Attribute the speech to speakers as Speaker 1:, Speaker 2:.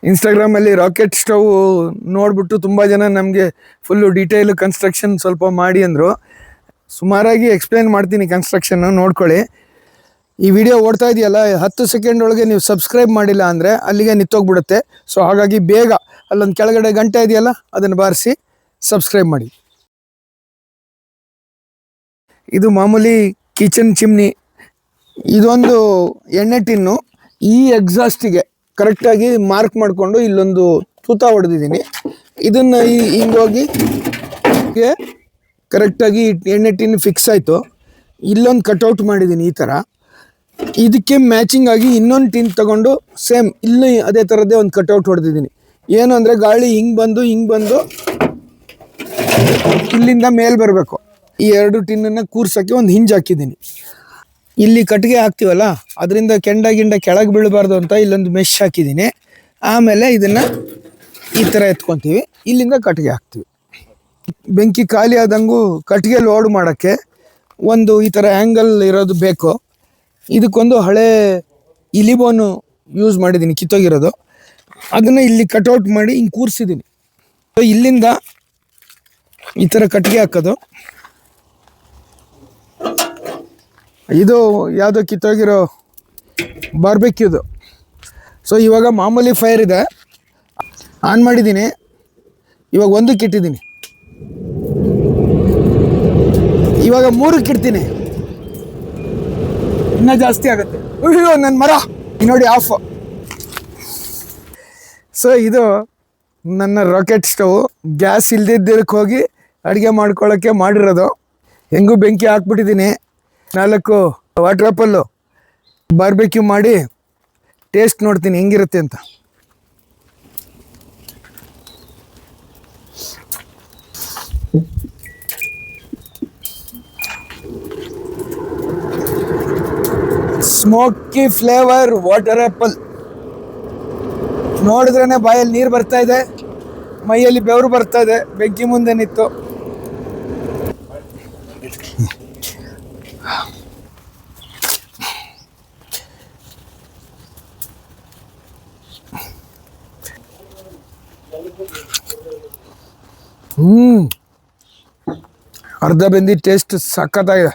Speaker 1: ಇನ್ಸ್ಟಾಗ್ರಾಮಲ್ಲಿ rocket stove ನೋಡಿಬಿಟ್ಟು ತುಂಬ ಜನ ನಮಗೆ ಫುಲ್ಲು ಡೀಟೇಲ್ ಕನ್ಸ್ಟ್ರಕ್ಷನ್ ಸ್ವಲ್ಪ ಮಾಡಿ ಅಂದರು. ಸುಮಾರಾಗಿ ಎಕ್ಸ್ಪ್ಲೇನ್ ಮಾಡ್ತೀನಿ ಕನ್ಸ್ಟ್ರಕ್ಷನ್ನು ನೋಡ್ಕೊಳ್ಳಿ. ಈ ವಿಡಿಯೋ ಓಡ್ತಾ ಇದೆಯಲ್ಲ 10 ಸೆಕೆಂಡ್ ಒಳಗೆ ನೀವು ಸಬ್ಸ್ಕ್ರೈಬ್ ಮಾಡಿಲ್ಲ ಅಂದರೆ ಅಲ್ಲಿಗೆ ನಿಂತೋಗ್ಬಿಡುತ್ತೆ. ಸೊ ಹಾಗಾಗಿ ಬೇಗ ಅಲ್ಲೊಂದು ಕೆಳಗಡೆ ಗಂಟೆ ಇದೆಯಲ್ಲ ಅದನ್ನು ಬಾರಿಸಿ ಸಬ್ಸ್ಕ್ರೈಬ್ ಮಾಡಿ. ಇದು ಮಾಮೂಲಿ ಕಿಚನ್ ಚಿಮ್ನಿ. ಇದೊಂದು ಎಣ್ಣೆ ಟಿನ್ನು. ಈ ಎಕ್ಸಾಸ್ಟಿಗೆ ಕರೆಕ್ಟಾಗಿ ಮಾರ್ಕ್ ಮಾಡಿಕೊಂಡು ಇಲ್ಲೊಂದು ತೂತ ಹೊಡೆದಿದ್ದೀನಿ. ಇದನ್ನು ಹಿಂಗೋಗಿ ಕರೆಕ್ಟಾಗಿ ಎಣ್ಣೆ ಟಿನ್ ಫಿಕ್ಸ್ ಆಯಿತು. ಇಲ್ಲೊಂದು ಕಟ್ಔಟ್ ಮಾಡಿದ್ದೀನಿ ಈ ಥರ. ಇದಕ್ಕೆ ಮ್ಯಾಚಿಂಗ್ ಆಗಿ ಇನ್ನೊಂದು ಟಿನ್ ತಗೊಂಡು ಸೇಮ್ ಇಲ್ಲಿ ಅದೇ ಥರದ್ದೇ ಒಂದು ಕಟ್ಔಟ್ ಹೊಡೆದಿದ್ದೀನಿ. ಏನು ಅಂದರೆ ಗಾಳಿ ಹಿಂಗೆ ಬಂದು ಇಲ್ಲಿಂದ ಮೇಲೆ ಬರಬೇಕು. ಈ 2 ಟಿನ್ನನ್ನು ಕೂರ್ಸೋಕ್ಕೆ ಒಂದು ಹಿಂಜ್ ಹಾಕಿದ್ದೀನಿ. ಇಲ್ಲಿ ಕಟ್ಟಿಗೆ ಹಾಕ್ತೀವಲ್ಲ ಅದರಿಂದ ಕೆಂಡ ಕೆಳಗೆ ಬೀಳಬಾರ್ದು ಅಂತ ಇಲ್ಲೊಂದು ಮೆಶ್ ಹಾಕಿದ್ದೀನಿ. ಆಮೇಲೆ ಇದನ್ನು ಈ ಥರ ಎತ್ಕೊತೀವಿ, ಇಲ್ಲಿಂದ ಕಟ್ಟಿಗೆ ಹಾಕ್ತೀವಿ. ಬೆಂಕಿ ಖಾಲಿ ಆದಂಗೂ ಕಟ್ಟಿಗೆ ಲೋಡ್ ಮಾಡೋಕ್ಕೆ ಒಂದು ಈ ಥರ ಆ್ಯಂಗಲ್ ಇರೋದು ಬೇಕು. ಇದಕ್ಕೊಂದು ಹಳೆ ಇಲಿಬೋನು ಯೂಸ್ ಮಾಡಿದ್ದೀನಿ, ಕಿತ್ತೋಗಿರೋದು. ಅದನ್ನು ಇಲ್ಲಿ ಕಟ್ಔಟ್ ಮಾಡಿ ಹಿಂಗೆ ಕೂರಿಸಿದ್ದೀನಿ. ಸೊ ಇಲ್ಲಿಂದ ಈ ಥರ ಕಟ್ಟಿಗೆ ಹಾಕೋದು. ಇದು ಯಾವುದೋ ಕಿತ್ತೋಗಿರೋ ಬಾರ್ಬೆಕ್ಯೂದು. ಸೊ ಇವಾಗ ಮಾಮೂಲಿ ಫೈರ್ ಇದೆ, ಆನ್ ಮಾಡಿದ್ದೀನಿ. ಇವಾಗ 1ಕ್ಕೆ ಇಟ್ಟಿದ್ದೀನಿ, ಇವಾಗ 3ಕ್ಕೆ ಇಡ್ತೀನಿ. ಇನ್ನೂ ಜಾಸ್ತಿ ಆಗುತ್ತೆ. ಅಯ್ಯೋ ನನ್ನ ಮರ ನೋಡಿ ಆಫ್. ಸೊ ಇದು ನನ್ನ ರಾಕೆಟ್ ಸ್ಟವ್. ಗ್ಯಾಸ್ ಇಲ್ದಿದ್ದಕ್ಕೆ ಹೋಗಿ ಅಡುಗೆ ಮಾಡ್ಕೊಳ್ಳೋಕ್ಕೆ ಮಾಡಿರೋದು. ಹೆಂಗೂ ಬೆಂಕಿ ಹಾಕ್ಬಿಟ್ಟಿದ್ದೀನಿ. 4 ವಾಟರ್ ಆಪಲ್ಲು ಬಾರ್ಬೆಕ್ಯೂ ಮಾಡಿ ಟೇಸ್ಟ್ ನೋಡ್ತೀನಿ ಹೆಂಗಿರುತ್ತೆ ಅಂತ. ಸ್ಮೋಕಿ ಫ್ಲೇವರ್ ವಾಟರ್ ಆಪಲ್ ನೋಡಿದ್ರೇ ಬಾಯಲ್ಲಿ ನೀರು ಬರ್ತಾ ಇದೆ, ಮೈಯಲ್ಲಿ ಬೆವರು ಬರ್ತಾ ಇದೆ. ಬೆಂಕಿ ಮುಂದೆ ನಿಂತು ಅರ್ಧ ಬೆಂದಿ ಟೇಸ್ಟ್ ಸಖತ್ತಾಗಿದೆ.